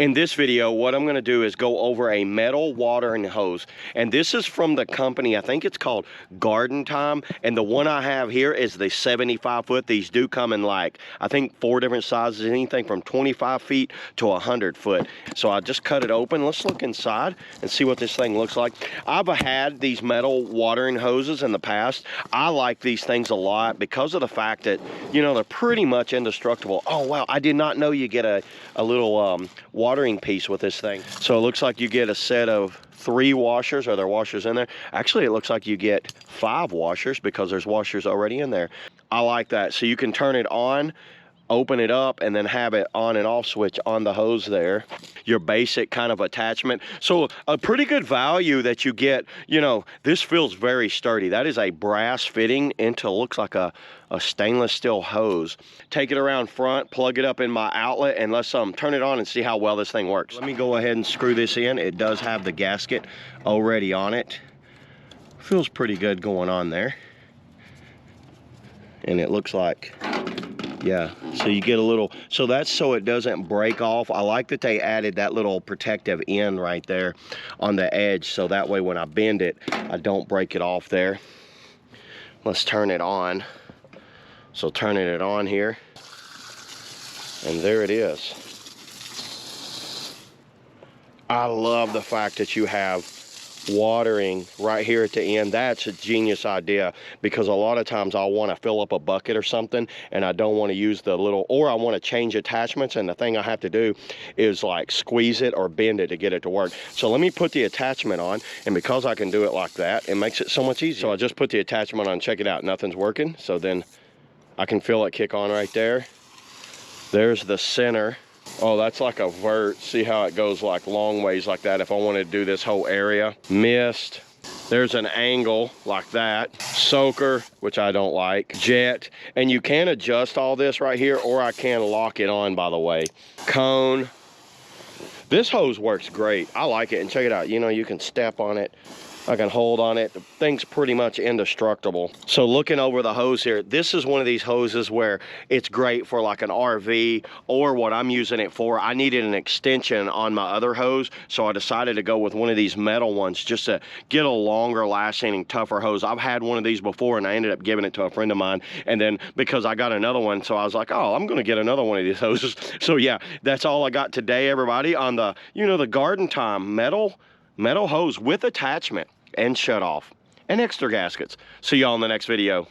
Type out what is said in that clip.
In this video, what I'm gonna do is go over a metal watering hose. And this is from the company, I think it's called Gardentime. And the one I have here is the 75 foot. These do come in like, I think 4 different sizes, anything from 25 feet to 100 foot. So I just cut it open. Let's look inside and see what this thing looks like. I've had these metal watering hoses in the past. I like these things a lot because of the fact that, you know, they're pretty much indestructible. Oh, wow, I did not know you get a little watering piece with this thing. So it looks like you get a set of 3 washers. Are there washers in there? Actually, it looks like you get 5 washers because there's washers already in there. I like that. So you can turn it on, open it up, and then have it on and off switch on the hose there. Your basic kind of attachment. So a pretty good value that you get. You know, this feels very sturdy. That is a brass fitting into, looks like a stainless steel hose. Take it around front, plug it up in my outlet, and let's turn it on and see how well this thing works. Let me go ahead and screw this in. It does have the gasket already on it. Feels pretty good going on there. And it looks like, yeah, so you get a little, so that's so it doesn't break off. I like that they added that little protective end right there on the edge, so that way when I bend it, I don't break it off there. Let's turn it on. So turning it on here, and there it is. I love the fact that you have watering right here at the end. That's a genius idea, because a lot of times I'll want to fill up a bucket or something and I don't want to use the little, or I want to change attachments, and the thing I have to do is like squeeze it or bend it to get it to work. So let me put the attachment on, and because I can do it like that, it makes it so much easier. So I just put the attachment on, check it out, nothing's working. So then I can feel it kick on right there. There's the center. Oh, that's like a vert. See how it goes like long ways like that if I wanted to do this whole area. Mist. There's an angle like that. Soaker, which I don't like. Jet. And you can adjust all this right here, or I can lock it on, by the way. Cone. This hose works great. I like it. And check it out. You know, you can step on it. I can hold on it. The thing's pretty much indestructible. So looking over the hose here, this is one of these hoses where it's great for like an RV, or what I'm using it for. I needed an extension on my other hose, so I decided to go with one of these metal ones just to get a longer lasting and tougher hose. I've had one of these before and I ended up giving it to a friend of mine, and then because I got another one, so I was like, oh, I'm gonna get another one of these hoses. So yeah, that's all I got today, everybody, on the, you know, the Gardentime metal hose with attachment and shut off and extra gaskets. See y'all in the next video.